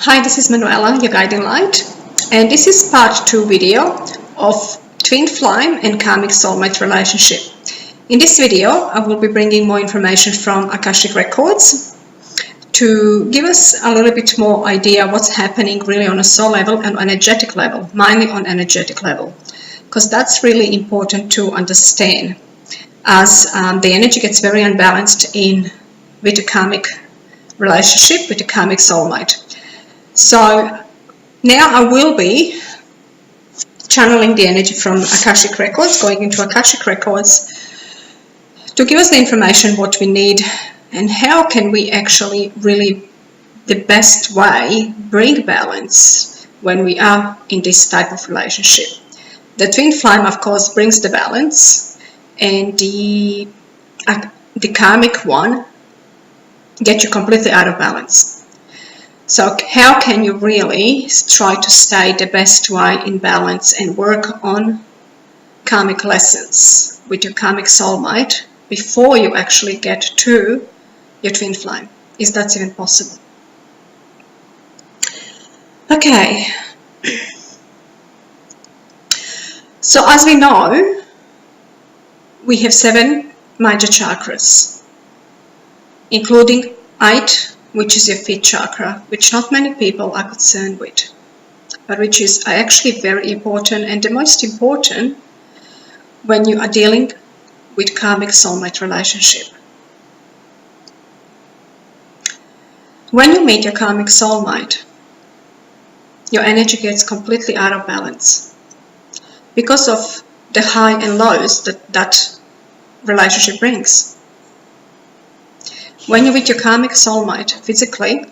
Hi, this is Manuela, your guiding light, and this is part 2 video of twin flame and karmic soulmate relationship. In this video, I will be bringing more information from Akashic Records to give us a little bit more idea what's happening really on a soul level and energetic level, mainly on energetic level, because that's really important to understand as the energy gets very unbalanced with the karmic relationship, with the karmic soulmate. So now I will be channeling the energy from Akashic Records, going into Akashic Records to give us the information what we need and how can we actually really the best way bring balance when we are in this type of relationship. The twin flame of course brings the balance, and the karmic one gets you completely out of balance. So how can you really try to stay the best way in balance and work on karmic lessons with your karmic soulmate before you actually get to your twin flame? Is that even possible? Okay. So as we know, we have 7 major chakras, including 8, which is your feet chakra, which not many people are concerned with, but which is actually very important and the most important when you are dealing with karmic soulmate relationship. When you meet your karmic soulmate, your energy gets completely out of balance because of the high and lows that relationship brings. When you're with your karmic soulmate physically,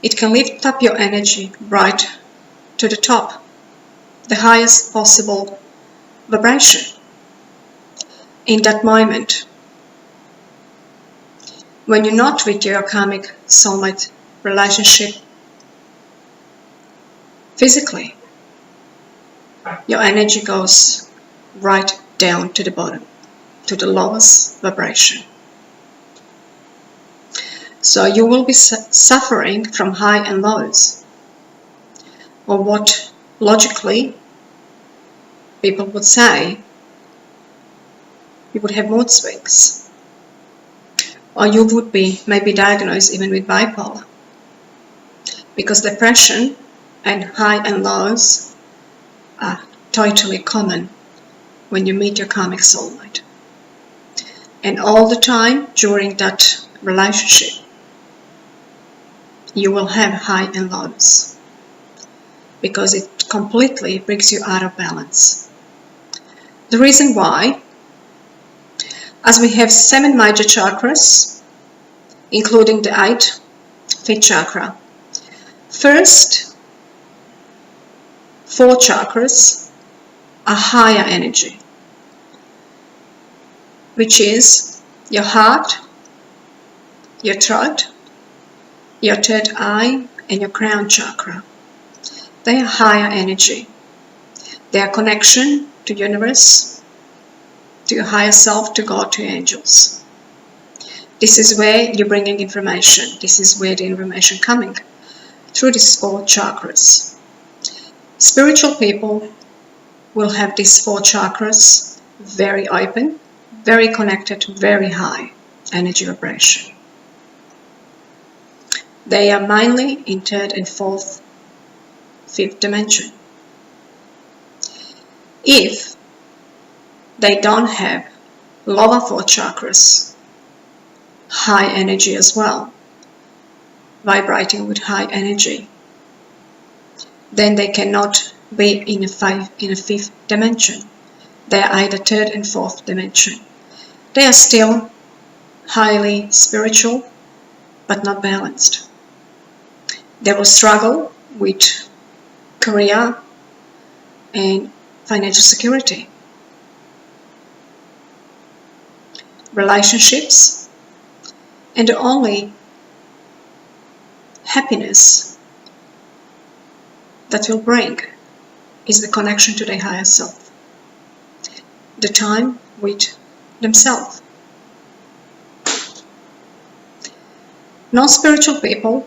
it can lift up your energy right to the top, the highest possible vibration in that moment. When you're not with your karmic soulmate relationship physically, your energy goes right down to the bottom, to the lowest vibration. So you will be suffering from high and lows, or what logically people would say, you would have mood swings, or you would be maybe diagnosed even with bipolar, because depression and high and lows are totally common when you meet your karmic soulmate. And all the time during that relationship, you will have high and lows because it completely brings you out of balance. The reason why, as we have 7 major chakras, including the 8 feet chakra, first 4 chakras are higher energy, which is your heart, your throat, your third eye, and your crown chakra. They are higher energy. They are connection to universe, to your higher self, to God, to angels. This is where you're bringing information. This is where the information coming through these 4 chakras. Spiritual people will have these 4 chakras very open, very connected, very high energy vibration. They are mainly in 3rd and 4th, 5th dimension. If they don't have lower 4 chakras, high energy as well, vibrating with high energy, then they cannot be in a 5th dimension. They are either 3rd and 4th dimension. They are still highly spiritual, but not balanced. They will struggle with career and financial security, relationships, and the only happiness that will bring is the connection to their higher self, the time with themselves. Non-spiritual people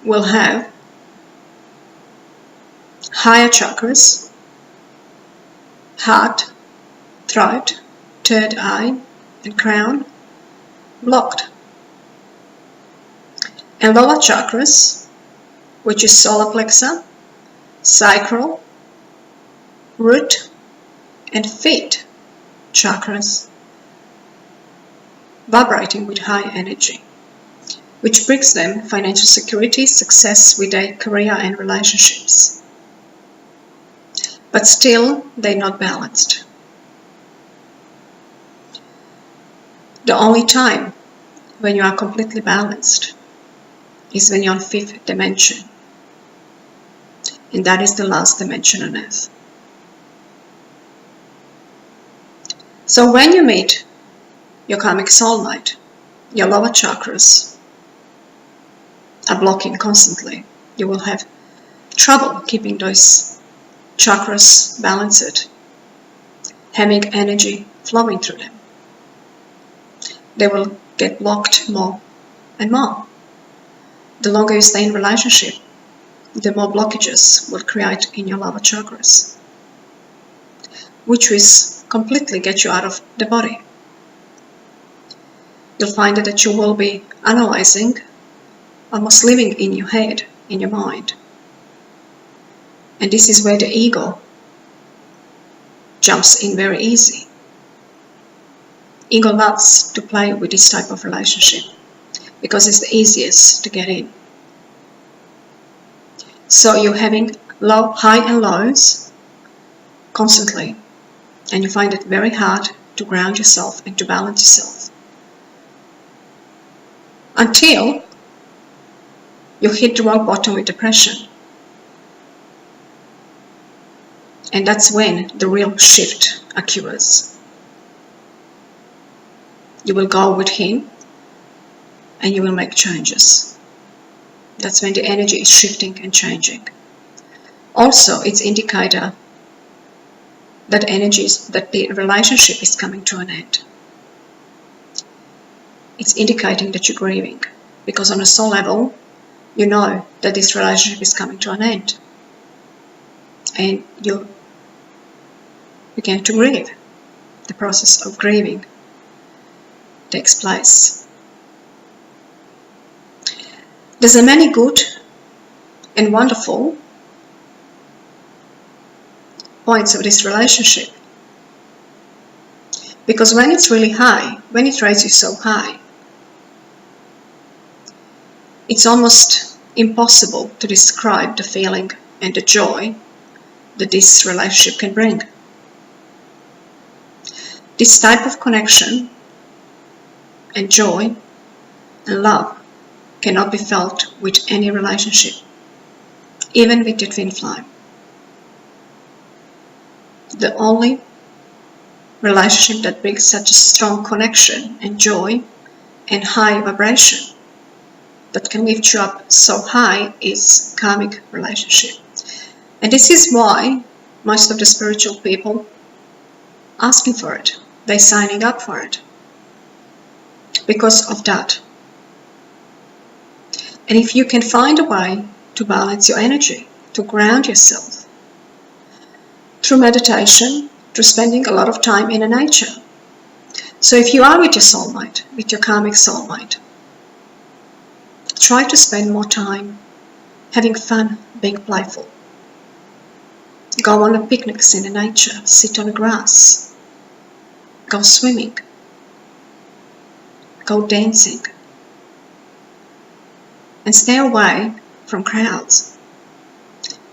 will have higher chakras, heart, throat, third eye, and crown blocked. And lower chakras, which is solar plexus, sacral, root, and feet chakras, vibrating with high energy, which brings them financial security, success with their career and relationships. But still, they're not balanced. The only time when you are completely balanced is when you're on 5th dimension. And that is the last dimension on Earth. So when you meet your karmic soulmate, your lower chakras are blocking constantly. You will have trouble keeping those chakras balanced, having energy flowing through them. They will get blocked more and more. The longer you stay in relationship, the more blockages will create in your lower chakras, which will completely get you out of the body. You'll find that you will be analyzing, almost living in your head, in your mind. And this is where the ego jumps in very easy. Ego loves to play with this type of relationship because it's the easiest to get in. So you're having high and lows constantly, and you find it very hard to ground yourself and to balance yourself until you hit the rock bottom with depression. And that's when the real shift occurs. You will go with him and you will make changes. That's when the energy is shifting and changing. Also, it's an indicator that the relationship is coming to an end. It's indicating that you're grieving, because on a soul level, you know that this relationship is coming to an end. And you begin to grieve. The process of grieving takes place. There's a many good and wonderful points of this relationship, because when it's really high, when it raises so high, it's almost impossible to describe the feeling and the joy that this relationship can bring. This type of connection and joy and love cannot be felt with any relationship, even with your twin flame. The only relationship that brings such a strong connection and joy and high vibration that can lift you up so high is karmic relationship. And this is why most of the spiritual people asking for it, they're signing up for it, because of that. And if you can find a way to balance your energy, to ground yourself, through meditation, through spending a lot of time in nature. So if you are with your soulmate, with your karmic soulmate, try to spend more time having fun, being playful. Go on picnics in the nature, sit on the grass, go swimming, go dancing, and stay away from crowds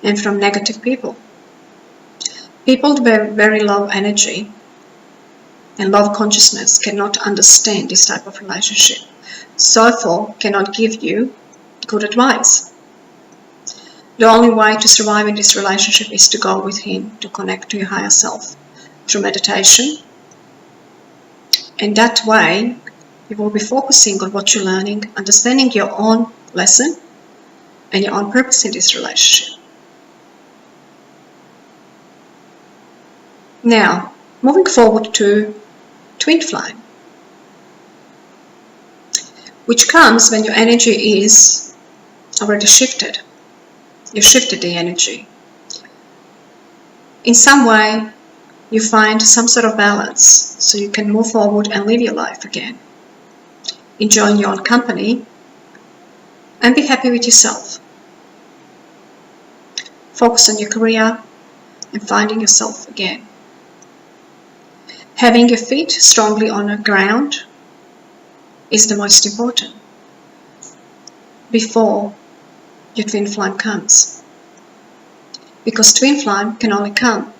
and from negative people. People with very low energy and low consciousness cannot understand this type of relationship, so therefore cannot give you good advice. The only way to survive in this relationship is to go with him, to connect to your higher self through meditation. And that way you will be focusing on what you're learning, understanding your own lesson and your own purpose in this relationship. Now, moving forward to twin flame, which comes when your energy is already shifted. You shifted the energy. In some way, you find some sort of balance so you can move forward and live your life again. Enjoying your own company and be happy with yourself. Focus on your career and finding yourself again. Having your feet strongly on the ground is the most important before your twin flame comes. Because twin flame can only come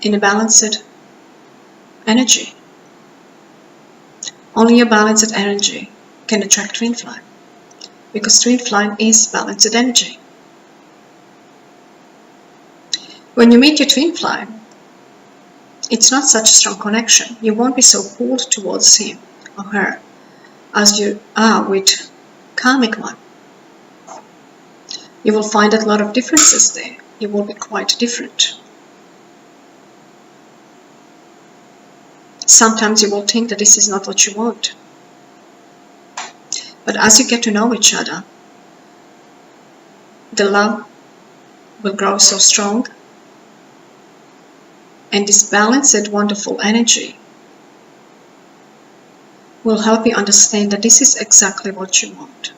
in a balanced energy. Only a balanced energy can attract twin flame, because twin flame is balanced energy. When you meet your twin flame, it's not such a strong connection. You won't be so pulled towards him or her as you are with karmic one. You will find a lot of differences there. You will be quite different. Sometimes you will think that this is not what you want. But as you get to know each other, the love will grow so strong, and this balanced, wonderful energy will help you understand that this is exactly what you want.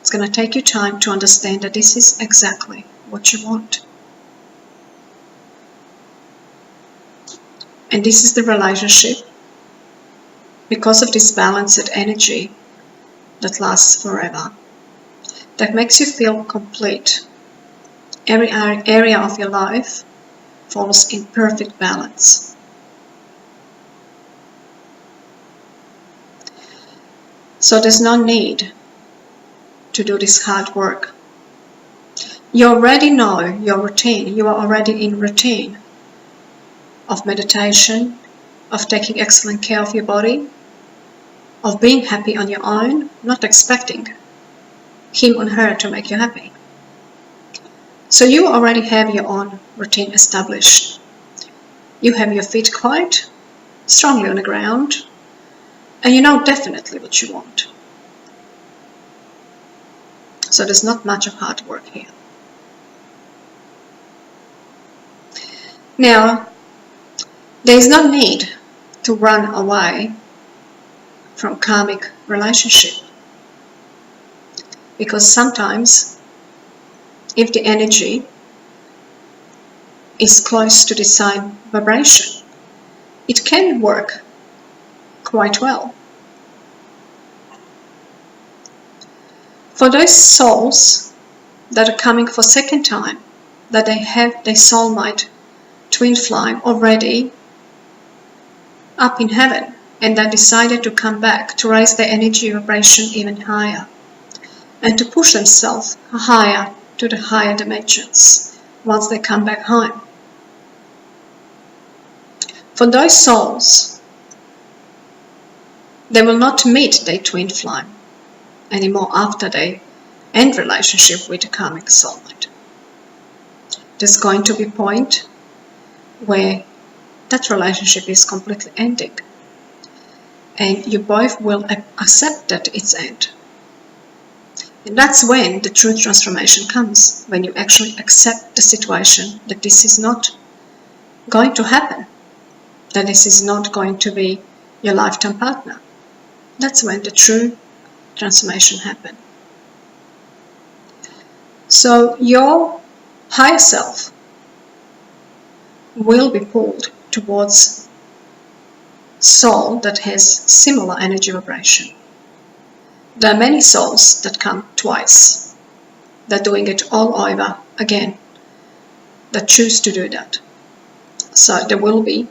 It's going to take you time to understand that this is exactly what you want. And this is the relationship, because of this balanced energy that lasts forever, that makes you feel complete. Every area of your life falls in perfect balance. So there's no need to do this hard work. You already know your routine. You are already in routine of meditation, of taking excellent care of your body, of being happy on your own, not expecting him or her to make you happy. So you already have your own routine established. You have your feet quite strongly on the ground, and you know definitely what you want. So there's not much of hard work here. Now, there is no need to run away from karmic relationship, because sometimes if the energy is close to the same vibration, it can work quite well. For those souls that are coming for second time, that they have their soulmate twin flame already up in heaven, and they decided to come back to raise their energy vibration even higher and to push themselves higher to the higher dimensions once they come back home. For those souls, they will not meet their twin flame anymore after they end relationship with the karmic soulmate. There's going to be a point where that relationship is completely ending, and you both will accept that it's end. And that's when the true transformation comes, when you actually accept the situation that this is not going to happen, that this is not going to be your lifetime partner. That's when the true transformation happens. So your higher self will be pulled towards soul that has similar energy vibration. There are many souls that come twice. They're doing it all over again, that choose to do that. So there will be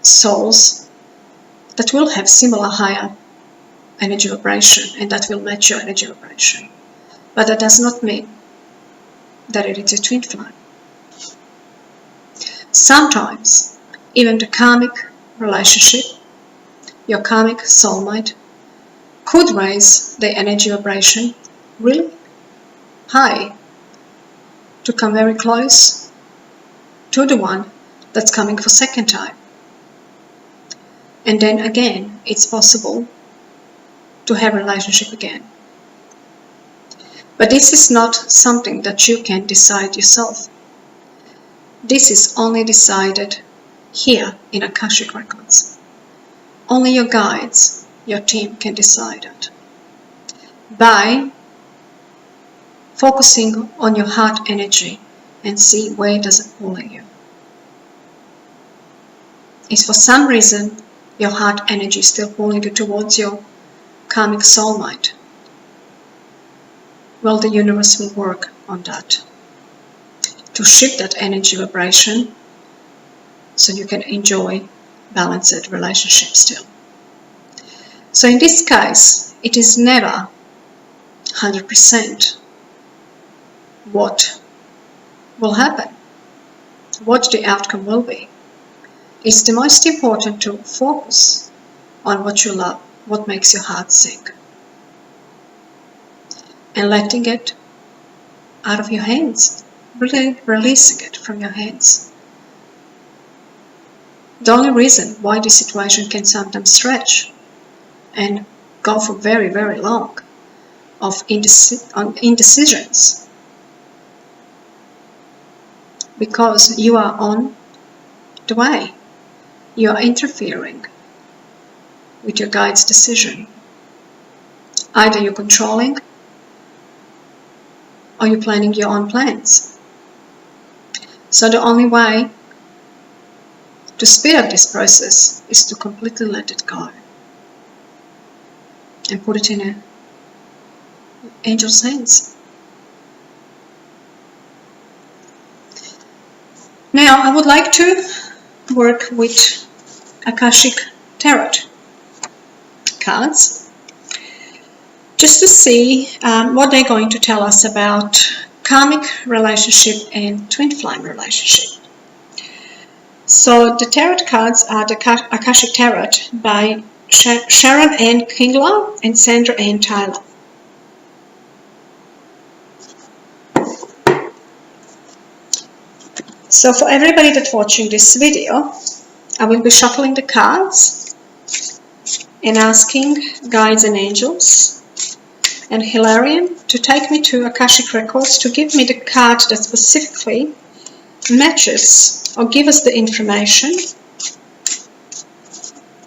souls that will have similar higher energy vibration, and that will match your energy vibration. But that does not mean that it is a twin flame. Sometimes, even the karmic relationship, your karmic soulmate, could raise their energy vibration really high to come very close to the one that's coming for second time. And then again, it's possible to have a relationship again. But this is not something that you can decide yourself. This is only decided here in Akashic Records. Only your guides, your team can decide it. By focusing on your heart energy and see where does it pull you. If for some reason your heart energy is still pulling you towards your karmic soulmate, well, the universe will work on that to shift that energy vibration so you can enjoy balanced relationship still. So in this case, it is never 100% what will happen, what the outcome will be. It's the most important to focus on what you love, what makes your heart sing, and letting it out of your hands, really releasing it from your hands. The only reason why this situation can sometimes stretch and go for very, very long of indecisions, because you are on the way. You are interfering with your guide's decision. Either you're controlling or you're planning your own plans. So the only way to speed up this process is to completely let it go and put it in an angel's hands. Now I would like to work with Akashic Tarot cards just to see what they're going to tell us about karmic relationship and twin flame relationship. So the tarot cards are the Akashic Tarot by Sharon Ann Kingler and Sandra Ann Tyler. So for everybody that's watching this video, I will be shuffling the cards and asking guides and angels and Hilarion to take me to Akashic Records to give me the card that specifically matches or give us the information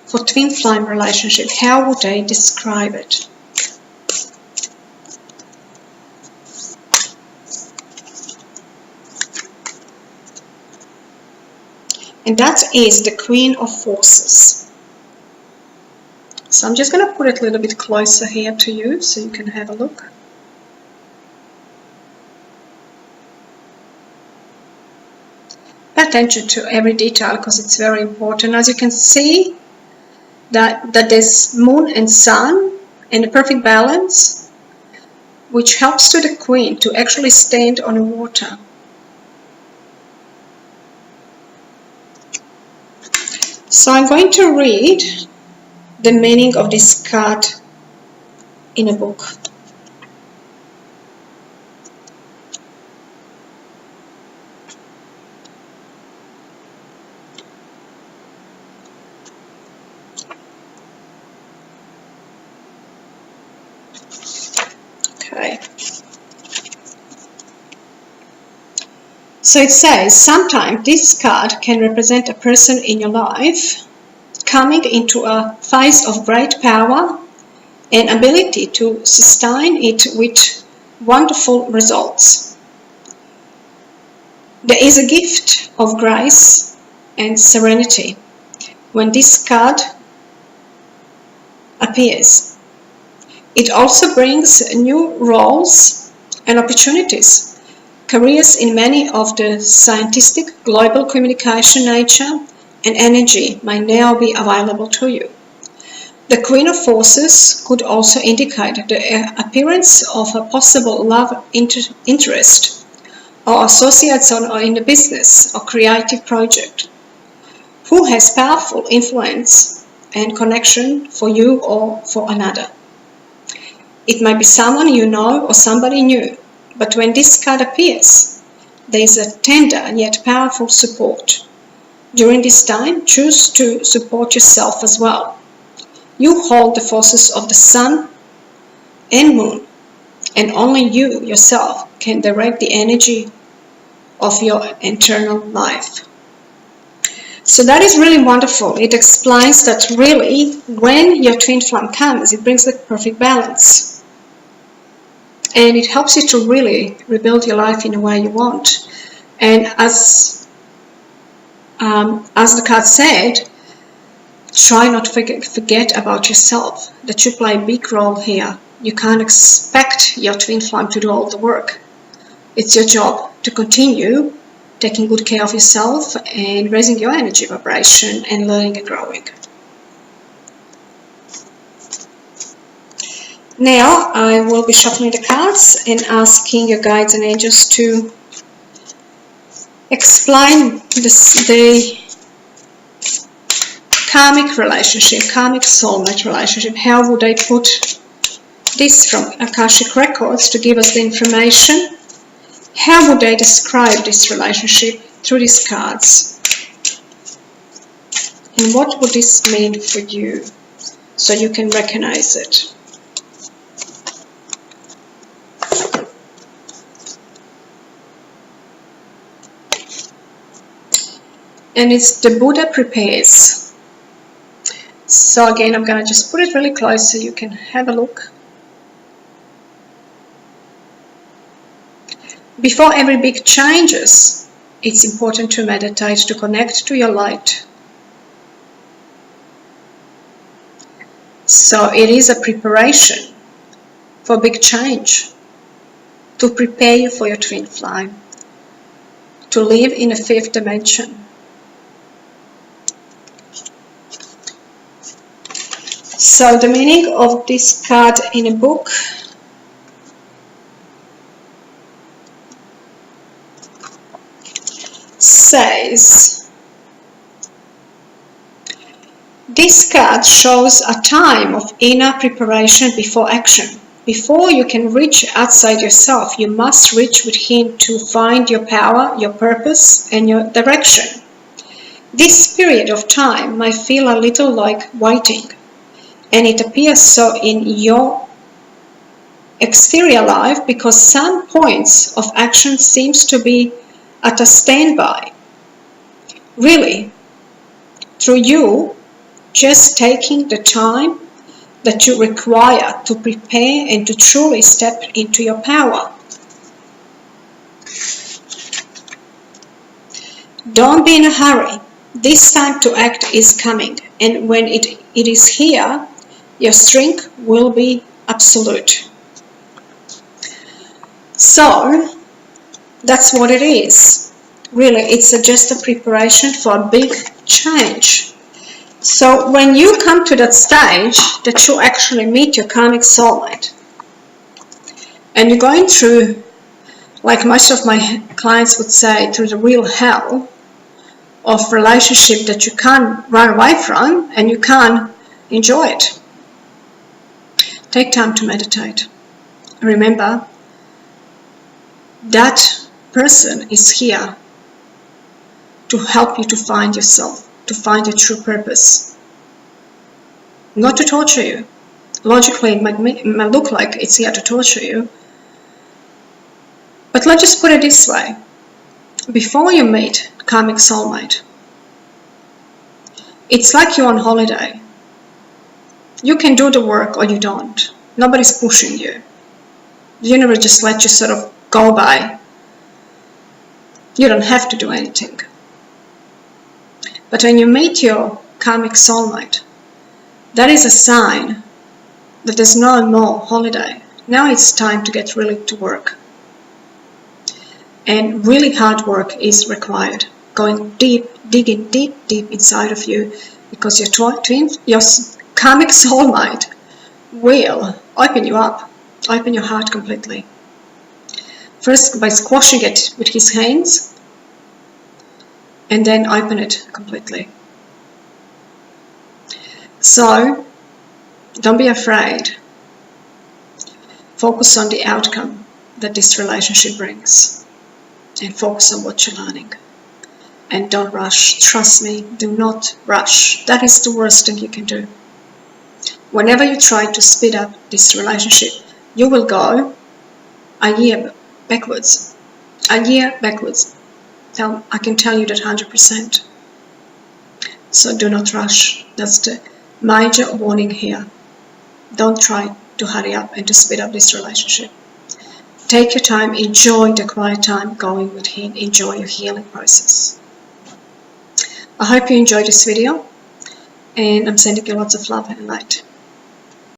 for twin flame relationship. How would they describe it? And that is the Queen of Forces. So I'm just going to put it a little bit closer here to you so you can have a look. Pay attention to every detail because it's very important. As you can see, that there's moon and sun in a perfect balance, which helps to the Queen to actually stand on the water. So I'm going to read the meaning of this card in a book. Okay. So it says, sometimes this card can represent a person in your life coming into a phase of great power and ability to sustain it with wonderful results. There is a gift of grace and serenity when this card appears. It also brings new roles and opportunities. Careers in many of the scientific, global communication nature and energy may now be available to you. The Queen of Forces could also indicate the appearance of a possible love interest or associates in a business or creative project who has powerful influence and connection for you or for another. It may be someone you know or somebody new. But when this card appears, there is a tender yet powerful support. During this time, choose to support yourself as well. You hold the forces of the sun and moon and only you yourself can direct the energy of your internal life. So that is really wonderful. It explains that really when your twin flame comes, it brings the perfect balance. And it helps you to really rebuild your life in a way you want. And as the card said, try not to forget about yourself, that you play a big role here. You can't expect your twin flame to do all the work. It's your job to continue taking good care of yourself and raising your energy vibration and learning and growing. Now I will be shuffling the cards and asking your guides and angels to explain the karmic relationship, karmic soulmate relationship. How would they put this from Akashic Records to give us the information? How would they describe this relationship through these cards? And what would this mean for you so you can recognize it? And it's the Buddha prepares. So again, I'm going to just put it really close so you can have a look. Before every big changes, it's important to meditate, to connect to your light. So it is a preparation for big change, to prepare you for your twin flame, to live in a fifth dimension. So the meaning of this card in a book says, this card shows a time of inner preparation before action. Before you can reach outside yourself, you must reach within to find your power, your purpose, and your direction. This period of time might feel a little like waiting, and it appears so in your exterior life because some points of action seems to be at a standby. Really, through you just taking the time that you require to prepare and to truly step into your power. Don't be in a hurry. This time to act is coming, and when it is here, your strength will be absolute. So that's what it is. Really, it's just a preparation for a big change. So when you come to that stage that you actually meet your karmic soulmate, and you're going through, like most of my clients would say, through the real hell of relationship that you can't run away from and you can't enjoy it, take time to meditate. Remember, that person is here to help you to find yourself, to find your true purpose. Not to torture you. Logically, it might look like it's here to torture you. But let's just put it this way. Before you meet karmic soulmate, it's like you're on holiday. You can do the work or you don't. Nobody's pushing you. The universe just lets you sort of go by. You don't have to do anything. But when you meet your karmic soulmate, that is a sign that there's no more holiday. Now it's time to get really to work. And really hard work is required. Going deep, digging deep inside of you, because your karmic soulmate will open you up, open your heart completely. First by squashing it with his hands, and then open it completely. So, don't be afraid. Focus on the outcome that this relationship brings. And focus on what you're learning. And don't rush. Trust me, do not rush. That is the worst thing you can do. Whenever you try to speed up this relationship, you will go a year backwards. A year backwards. I can tell you that 100%. So do not rush. That's the major warning here. Don't try to hurry up and to speed up this relationship. Take your time, enjoy the quiet time going with him, enjoy your healing process. I hope you enjoyed this video, and I'm sending you lots of love and light.